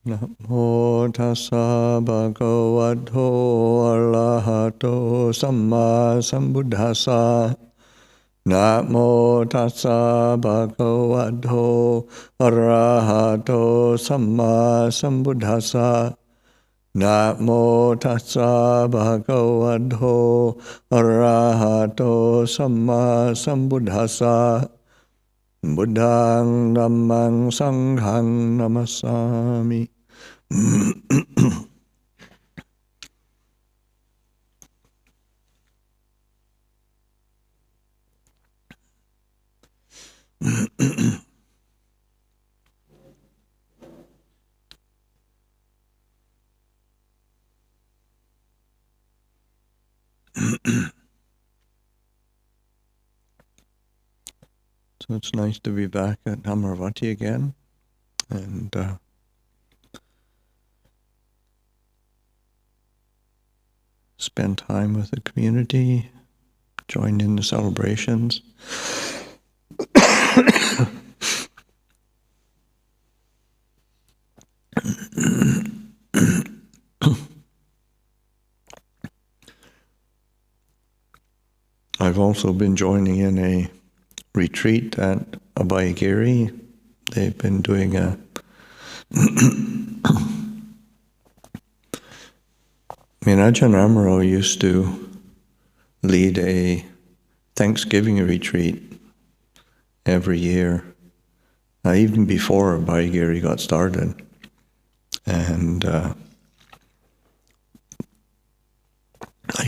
Namo tassa bhagavato arahato samma sambuddhassa. Namo tassa bhagavato arahato samma sambuddhassa. Namo tassa bhagavato arahato samma sambuddhassa. Buddhang Dhammang Sanghang Namasami. So it's nice to be back at Amaravati again, and spend time with the community, join in the celebrations. I've also been joining in a retreat at Abhayagiri. They've been doing a Ajahn Amaro used to lead a Thanksgiving retreat every year, even before Abhayagiri got started. And I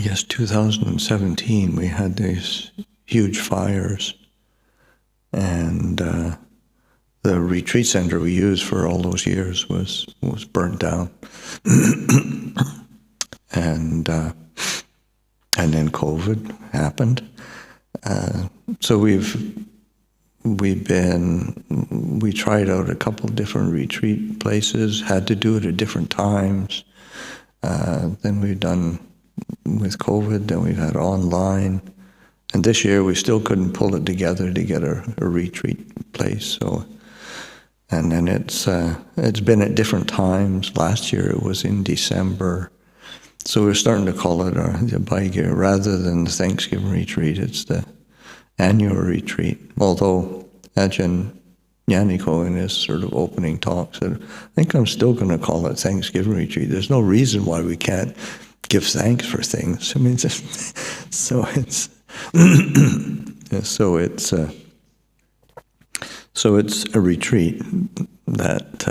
guess 2017 we had these huge fires, and the retreat center we used for all those years was burnt down. And then COVID happened. So we tried out a couple different retreat places, had to do it at different times. Then we've done with COVID, then we've had online. And this year we still couldn't pull it together to get a retreat place. So, and then it's been at different times. Last year it was in December. So we're starting to call it the Abhayagiri rather than the Thanksgiving retreat. It's the annual retreat. Although Ajahn Yaniko in his sort of opening talk said, I think I'm still going to call it Thanksgiving retreat. There's no reason why we can't give thanks for things. I mean, so it's so it's a retreat that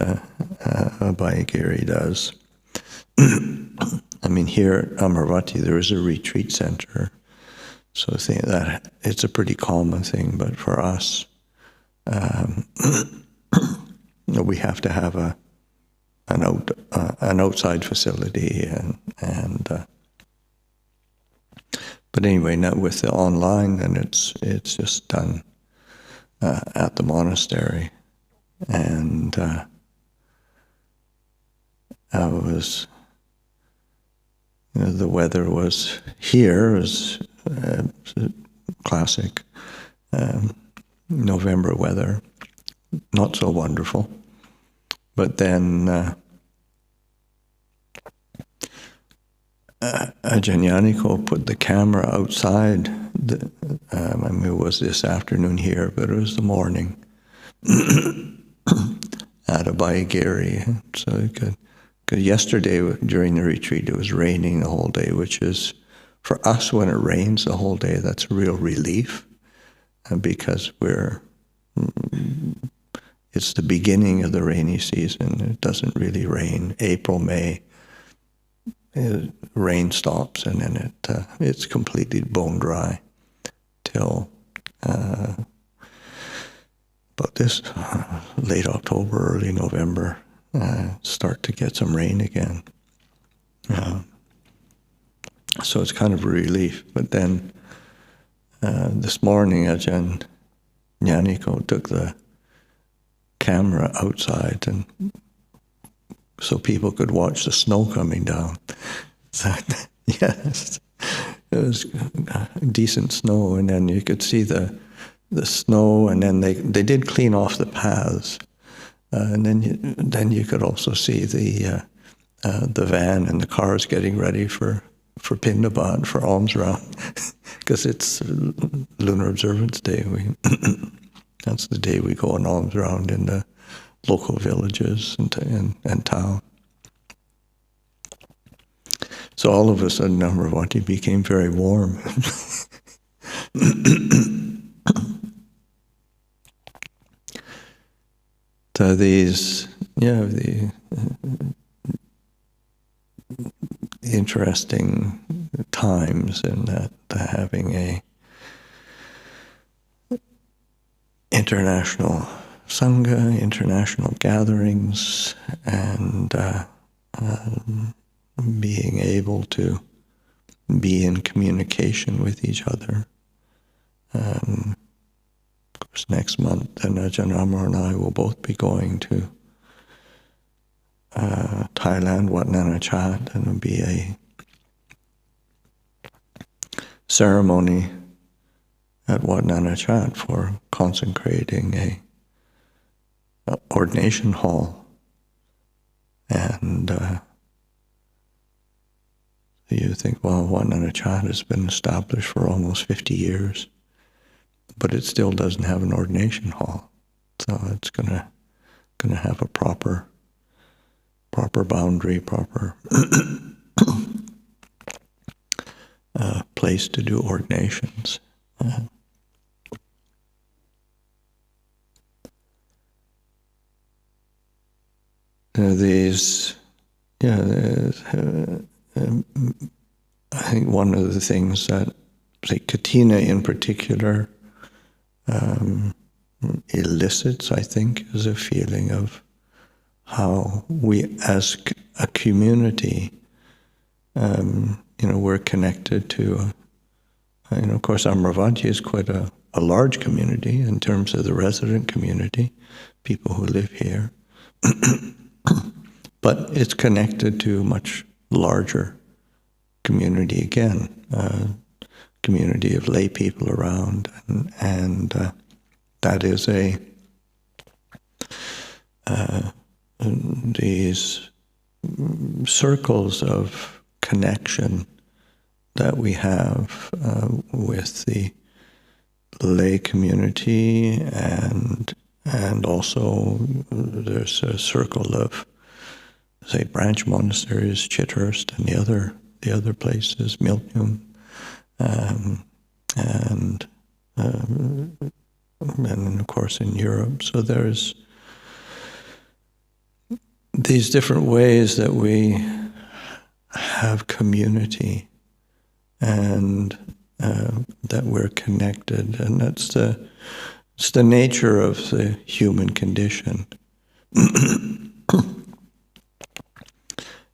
Abhayagiri does. I mean, here at Amaravati there is a retreat center, so I think that it's a pretty common thing. But for us, we have to have an outside facility, but anyway, now with the online, then it's just done at the monastery, and the weather was here was classic November weather, not so wonderful. But then Ajahn Yaniko put the camera outside. It was this afternoon here, but it was the morning at Abhayagiri. So it could. Because yesterday during the retreat it was raining the whole day, which is, for us when it rains the whole day, that's a real relief, because it's the beginning of the rainy season. It doesn't really rain. April, May, rain stops, and then it's completely bone dry till about this late October, early November. Start to get some rain again. So it's kind of a relief. But then this morning, Ajahn Yaniko took the camera outside, and so people could watch the snow coming down. So, yes, it was decent snow, and then you could see the snow, and then they did clean off the paths. And then you could also see the van and the cars getting ready for Pindabat, for alms round, because it's Lunar Observance Day. That's the day we go on alms round in the local villages and town. So all of a sudden, Amaravati became very warm. So these, the interesting times in that having a international Sangha, international gatherings, and being able to be in communication with each other. Of course, next month, then Ajahn and I will both be going to Thailand, Wat Nanachat, and it'll be a ceremony at Wat Nanachat for consecrating a ordination hall. And you think, well, Wat Nanachat has been established for almost 50 years, but it still doesn't have an ordination hall. So it's gonna have a proper boundary, proper place to do ordinations. I think one of the things that, say, Katina in particular elicits, I think, is a feeling of how we, as a community, we're connected to, of course, Amaravati is quite a large community in terms of the resident community, people who live here. But it's connected to a much larger community again, community of lay people around, and that is these circles of connection that we have with the lay community, and also there's a circle of, say, branch monasteries, Chithurst and the other places, Miltium, and then of course in Europe. So there's these different ways that we have community and that we're connected, and it's the nature of the human condition.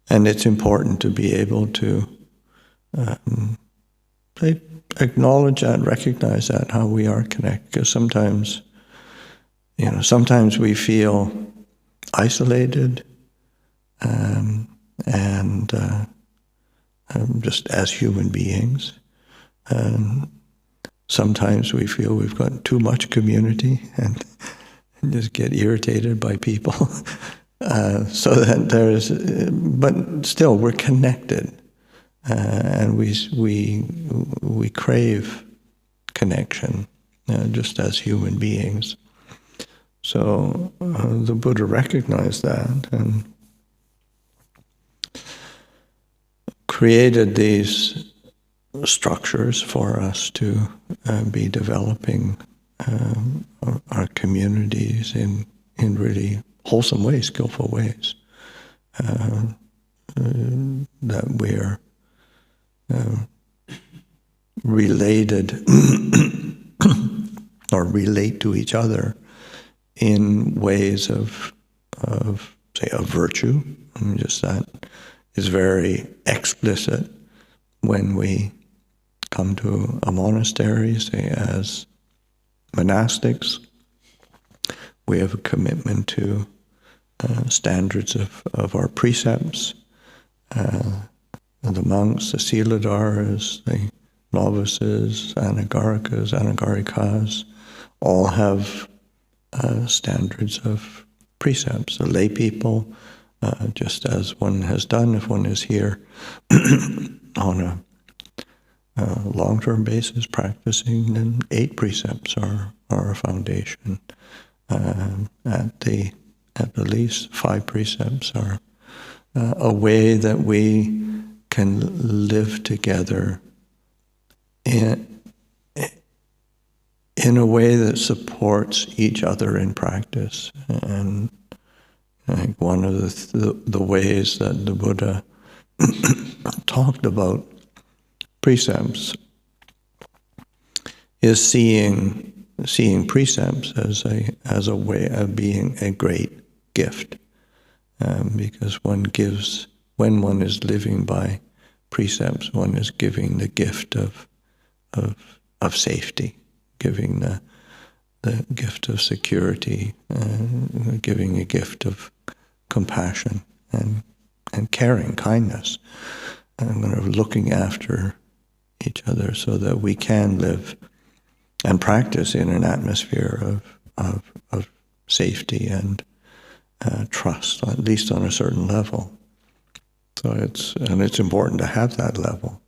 And it's important to be able to acknowledge that, recognize that, how we are connected. Because sometimes we feel isolated, and just as human beings. Sometimes we feel we've got too much community and just get irritated by people. So that but still we're connected, and we crave connection, just as human beings. So the Buddha recognized that and created these structures for us to be developing our communities in really wholesome ways, skillful ways, that we're related or relate to each other in ways of say, of virtue. Just that is very explicit when we come to a monastery, say as monastics. We have a commitment to standards of our precepts. The monks, the siladharas, the novices, anagarikas, anagarikas, all have standards of precepts. The lay people, just as one has done if one is here on a long-term basis practicing, then 8 precepts are a foundation. At the least 5 precepts are a way that we can live together in a way that supports each other in practice. And I think one of the ways that the Buddha talked about precepts is seeing precepts as a way of being a great gift, because when one is living by precepts, one is giving the gift of safety, giving the gift of security, giving a gift of compassion and caring, kindness, and kind of looking after each other so that we can live and practice in an atmosphere of safety and trust, at least on a certain level. So it's important to have that level.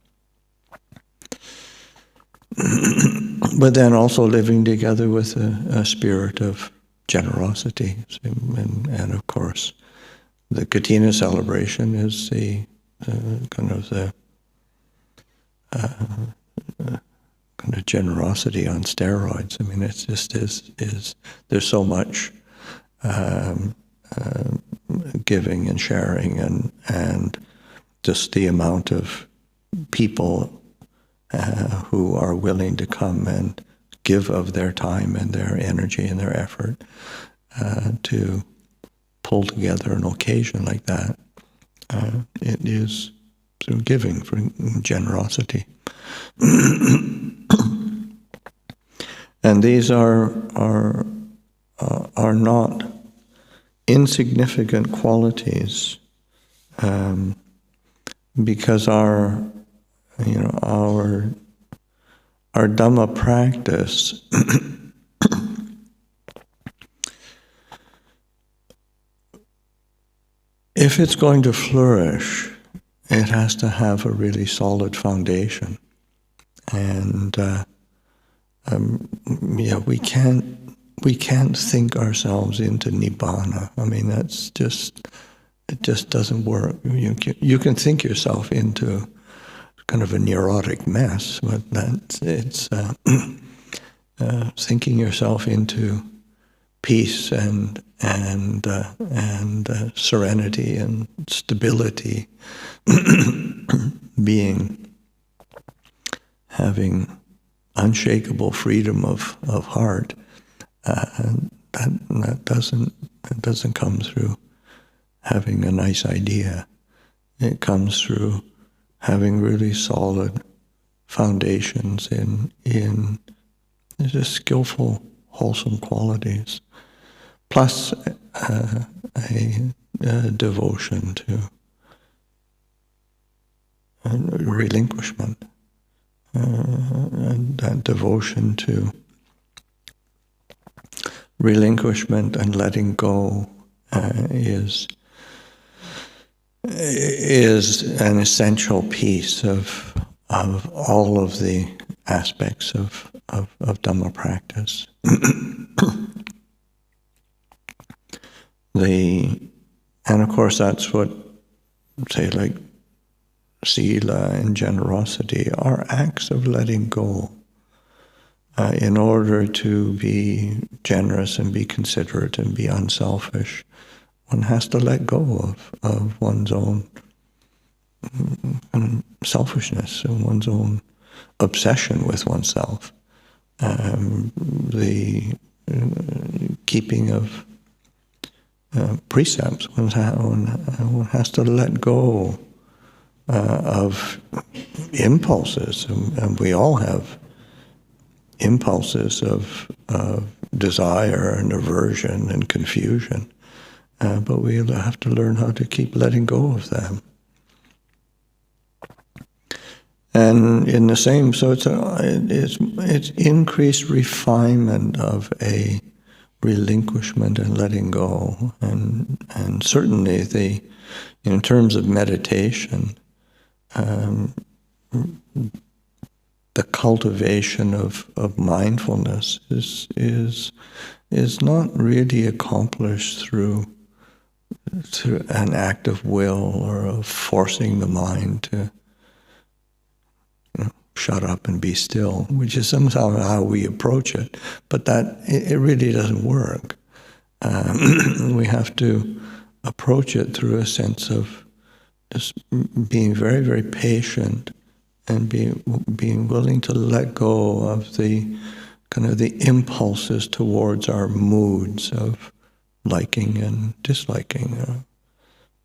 But then also living together with a spirit of generosity. And of course, the Katina celebration is the kind of generosity on steroids. I mean, it's just is there's so much giving and sharing, and just the amount of people who are willing to come and give of their time and their energy and their effort to pull together an occasion like that. It is through giving, for generosity. And these are not insignificant qualities, because our Dhamma practice if it's going to flourish, it has to have a really solid foundation. And we can't think ourselves into nibbana. I mean, it just doesn't work. You can think yourself into kind of a neurotic mess, but it's thinking yourself into peace and serenity and stability, having unshakable freedom of heart. That doesn't come through having a nice idea. It comes through having really solid foundations in just skillful, wholesome qualities, plus a devotion to relinquishment. And that devotion to relinquishment and letting go is an essential piece of all of the aspects of Dhamma practice. And of course that's what, say, like sila and generosity are acts of letting go. In order to be generous and be considerate and be unselfish, one has to let go of one's own selfishness and one's own obsession with oneself. The keeping of precepts, one has to let go of impulses, and we all have impulses of desire and aversion and confusion, but we have to learn how to keep letting go of them. And in the same, so it's increased refinement of a relinquishment and letting go, and certainly in terms of meditation, the cultivation of mindfulness is not really accomplished through an act of will or of forcing the mind to shut up and be still, which is somehow how we approach it. But that it really doesn't work. We have to approach it through a sense of just being very, very patient and being willing to let go of the kind of the impulses towards our moods of liking and disliking,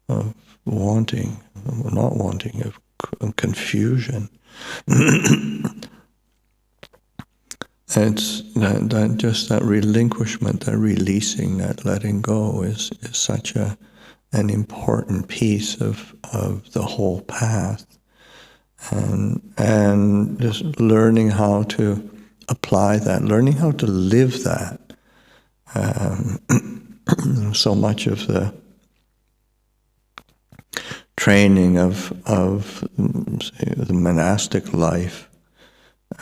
of wanting, or not wanting, of confusion. It's that just that relinquishment, that releasing, that letting go is such an important piece of the whole path, and just learning how to apply that, learning how to live that. So much of the training of say, the monastic life,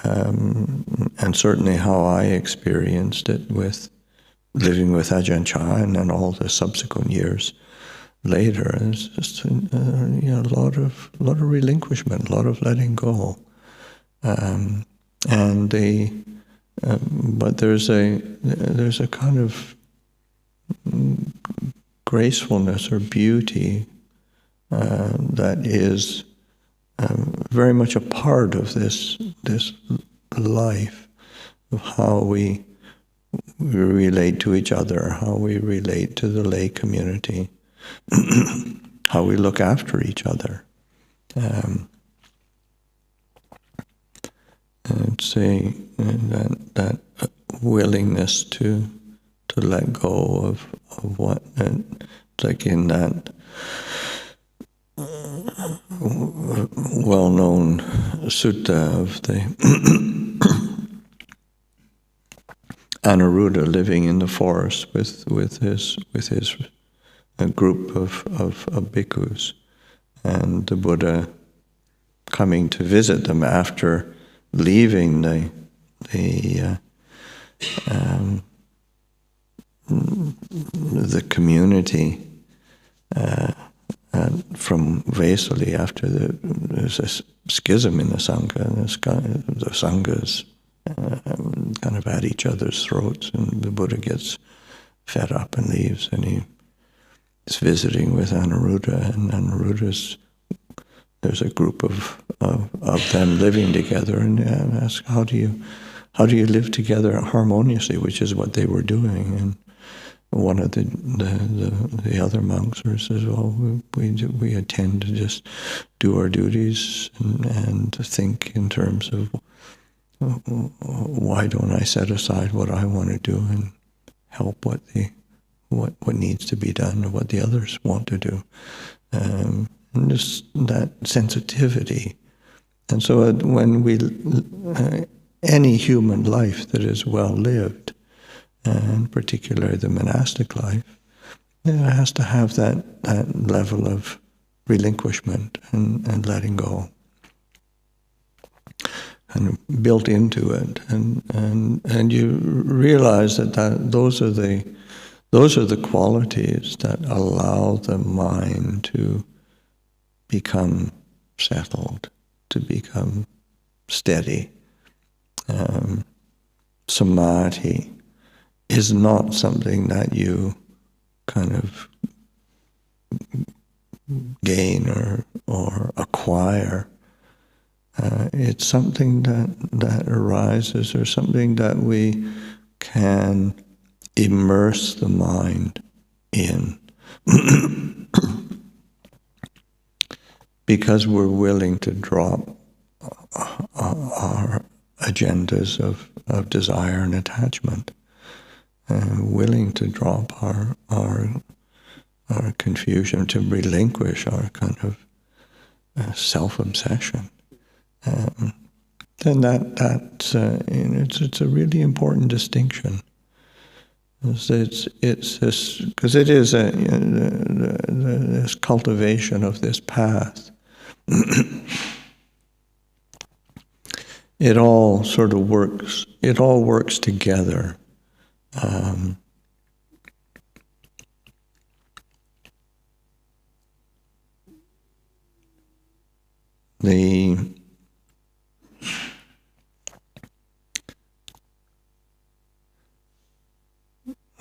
and certainly how I experienced it with living with Ajahn Chah and all the subsequent years later, is just a lot of relinquishment, a lot of letting go, but there's a kind of gracefulness or beauty that is very much a part of this life, of how we relate to each other, how we relate to the lay community, how we look after each other. It's that willingness to let go of what, it's like in that well-known sutta of the Anuruddha living in the forest with his a group of bhikkhus, and the Buddha coming to visit them after leaving the community from Vesali, after there's a schism in the Sangha, and the Sanghas kind of at each other's throats, and the Buddha gets fed up and leaves, and he is visiting with Anuruddha, and there's a group of them living together, and asks, how do you live together harmoniously, which is what they were doing. And one of the other monks says, well, we intend to just do our duties and to think in terms of why don't I set aside what I want to do and help what needs to be done or what the others want to do, and just that sensitivity. And so when any human life that is well lived, and particularly the monastic life, it has to have that level of relinquishment and letting go, kind of built into it, and you realize that those are the qualities that allow the mind to become settled, to become steady. Samadhi is not something that you kind of gain or acquire. It's something that arises, or something that we can immerse the mind in because we're willing to drop our agendas of desire and attachment, willing to drop our confusion, to relinquish our kind of self-obsession. Then it's a really important distinction. It's this, because it is this cultivation of this path. It all sort of works. It all works together.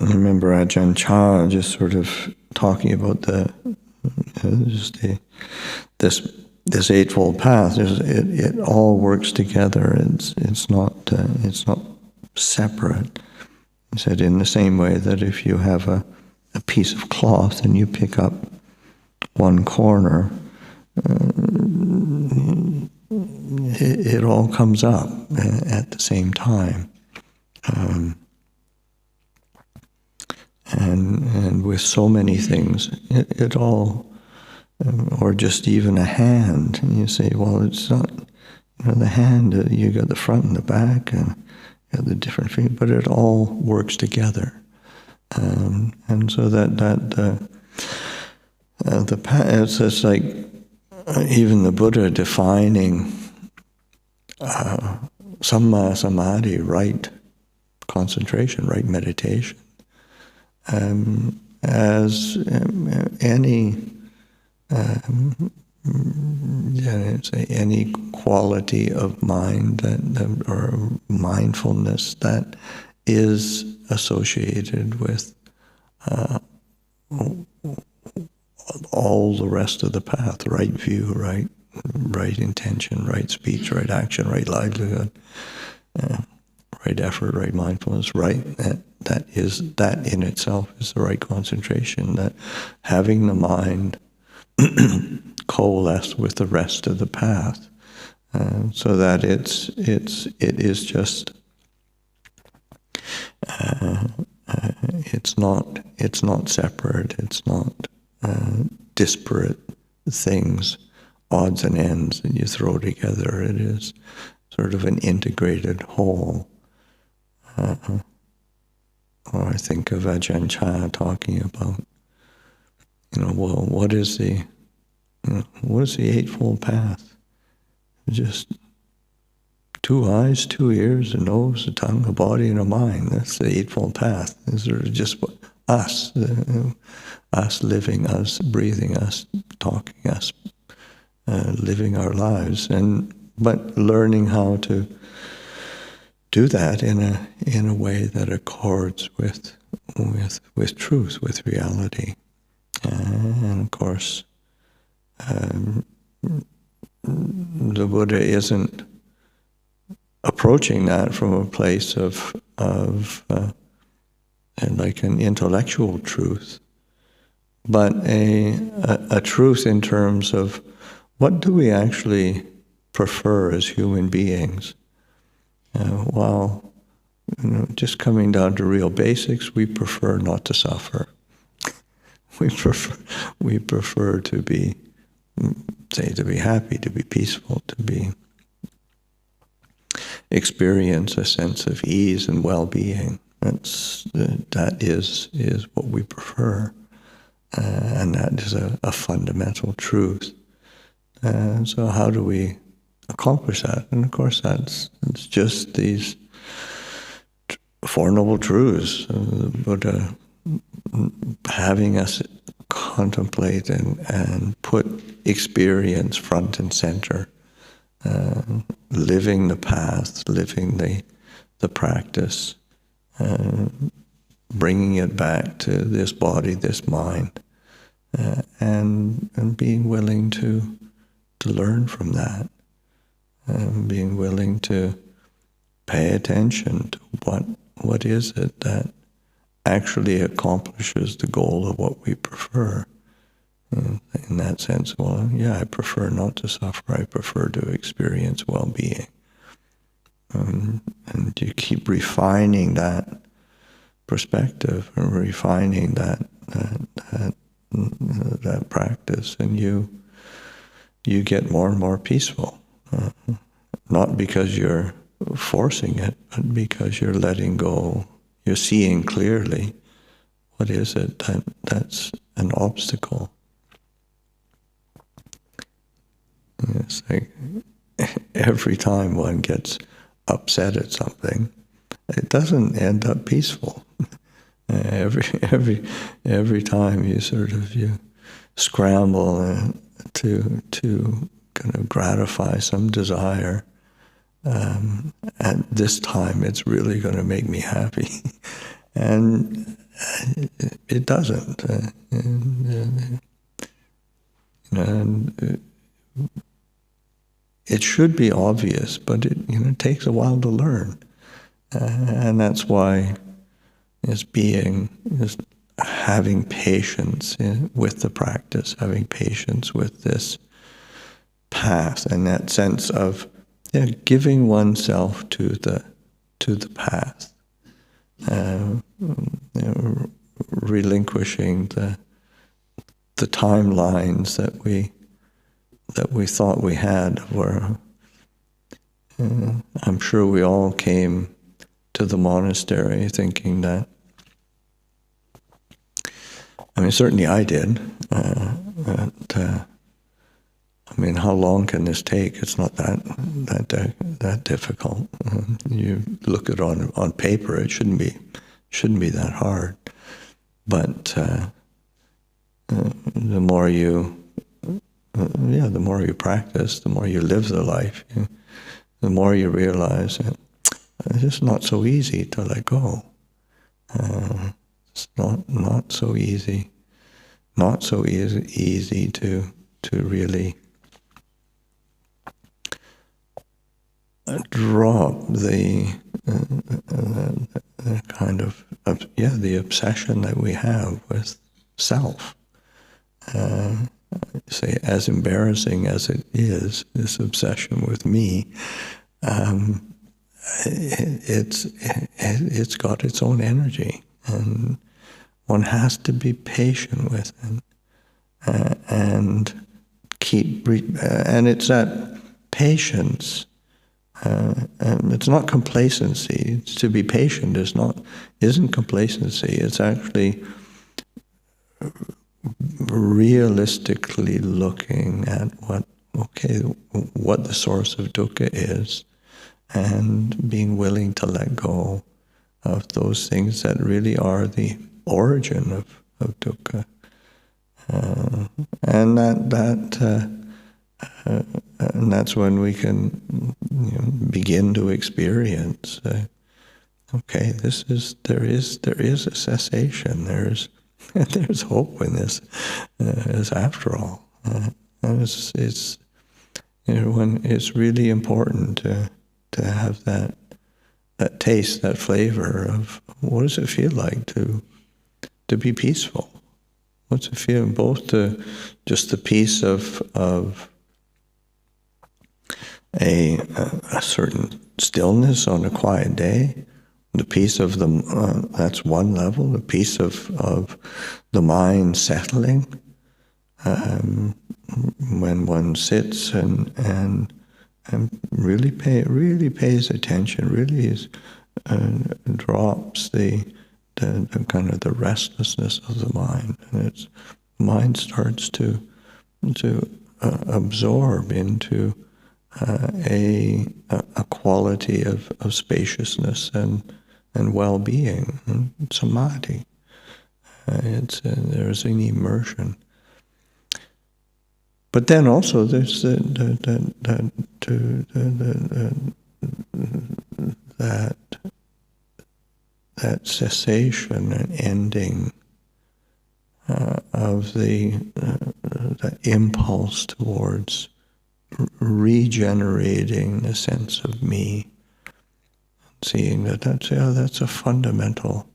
I remember Ajahn Chah just sort of talking about this Eightfold Path. It all works together. It's not separate. He said, in the same way that if you have a piece of cloth and you pick up one corner, it all comes up at the same time. And with so many things, it all, or just even a hand, and you say, well, it's not, the hand, you got the front and the back, and you got the different things, but it all works together. And so the path, it's like even the Buddha defining samma samadhi, right concentration, right meditation, as any quality of mind or mindfulness that is associated with all the rest of the path: right view, right intention, right speech, right action, right livelihood, right effort, right mindfulness, right. That in itself is the right concentration. That having the mind coalesce with the rest of the path, so that it is just it's not separate. It's not disparate things, odds and ends that you throw together. It is sort of an integrated whole. Or I think of Ajahn Chah talking about, well, what is the Eightfold Path? Just 2 eyes, 2 ears, a nose, a tongue, a body, and a mind. That's the Eightfold Path. These are just us, us living, us breathing, us talking, us living our lives, but learning how to do that in a way that accords with truth, with reality, and of course, the Buddha isn't approaching that from a place of like an intellectual truth, but a truth in terms of what do we actually prefer as human beings. While just coming down to real basics, we prefer not to suffer. We prefer to be happy, to be peaceful, to experience a sense of ease and well-being. That is what we prefer, and that is a fundamental truth. So how do we accomplish that? And of course, it's just these Four Noble Truths, the Buddha having us contemplate and put experience front and center, living the path, living the practice, bringing it back to this body, this mind, and being willing to learn from that. Being willing to pay attention to what is it that actually accomplishes the goal of what we prefer. In that sense, well, yeah, I prefer not to suffer. I prefer to experience well-being. And you keep refining that perspective and refining that practice, and you get more and more peaceful. Not because you're forcing it, but because you're letting go, you're seeing clearly, what is it that's an obstacle? It's like every time one gets upset at something, it doesn't end up peaceful. Every time you scramble to kind of gratify some desire, at this time it's really going to make me happy, and it doesn't. And it should be obvious, but it takes a while to learn, and that's why is having patience with the practice, having patience with this path, and that sense of giving oneself to the path, relinquishing the timelines that we thought we had. Where I'm sure we all came to the monastery thinking that. I mean, certainly I did. How long can this take? It's not that difficult. You look at it on paper, it shouldn't be that hard. But the more you practice, the more you live the life, the more you realize that it's just not so easy to let go. It's not so easy. Not so easy to really drop the kind of the obsession that we have with self. Say, as embarrassing as it is, this obsession with me, it's got its own energy, and one has to be patient with it, and and it's that patience. It's not complacency. To be patient isn't complacency. It's actually realistically looking at what the source of dukkha is, and being willing to let go of those things that really are the origin of dukkha, and and that's when we can begin to experience. There is a cessation. There's hope in this. As after all, and it's when it's really important to have that taste, that flavor of what does it feel like to be peaceful. What's it feel? Both just the peace of a certain stillness on a quiet day, the peace of that's one level, the peace of the mind settling, when one sits and really pays attention, really drops the kind of the restlessness of the mind, and its mind starts to absorb into a quality of spaciousness and well-being, and samadhi. There's an immersion. But then also there's that cessation and ending of the impulse towards regenerating the sense of me, seeing that's a fundamental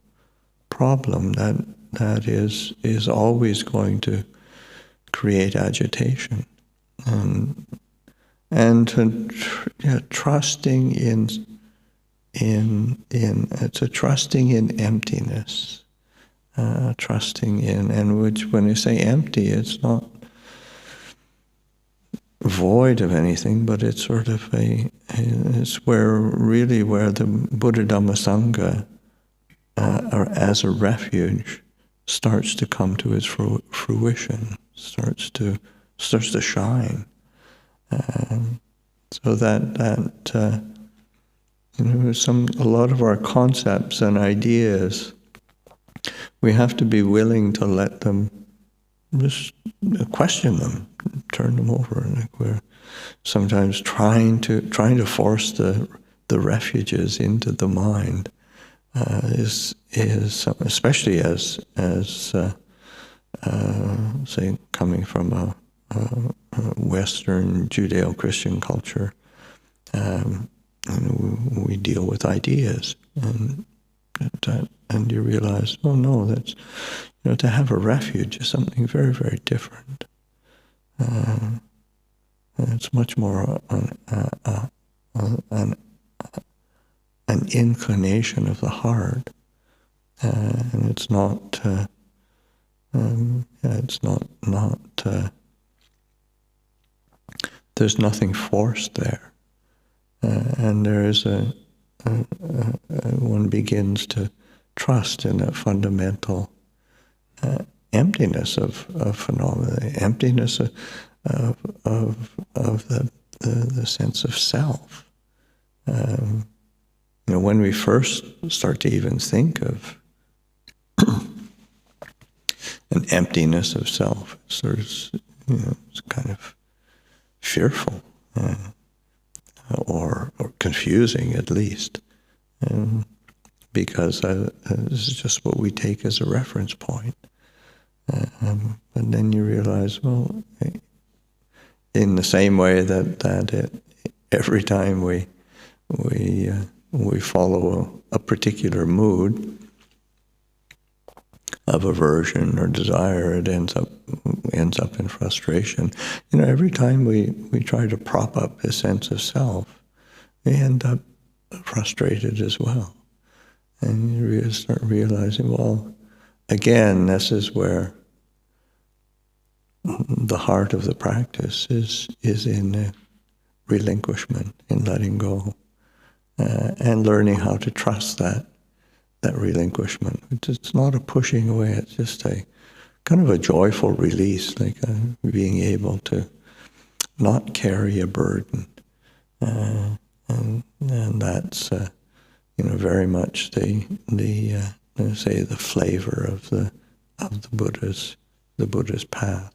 problem that is always going to create agitation, and trusting in it's a trusting in emptiness, trusting in, and which when you say empty, it's not void of anything, but it's sort of it's where the Buddha Dhamma Sangha or as a refuge, starts to come to its fruition, starts to shine. So that a lot of our concepts and ideas, we have to be willing to let them, just question them, turn them over. Like we're sometimes trying to force the refuges into the mind is especially as say coming from a Western Judeo-Christian culture. We deal with ideas, and you realize, oh no, that's to have a refuge is something very, very different. It's much more an inclination of the heart, and it's not. It's not. There's nothing forced there. And there is one begins to trust in a fundamental emptiness of phenomena, emptiness of the sense of self. When we first start to even think of an emptiness of self, it's sort of it's kind of fearful. Or confusing at least, because this is just what we take as a reference point. And then you realize, well, in the same way that every time we follow a particular mood of aversion or desire, it ends up in frustration. Every time we try to prop up this sense of self, we end up frustrated as well. And you start realizing, well, again, this is where the heart of the practice is in relinquishment, in letting go, and learning how to trust that relinquishment. It's not a pushing away, it's just a kind of a joyful release, like being able to not carry a burden. And that's very much the flavor of the Buddha's path.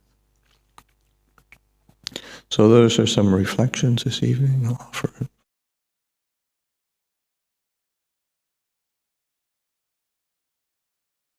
So those are some reflections this evening. I'll offer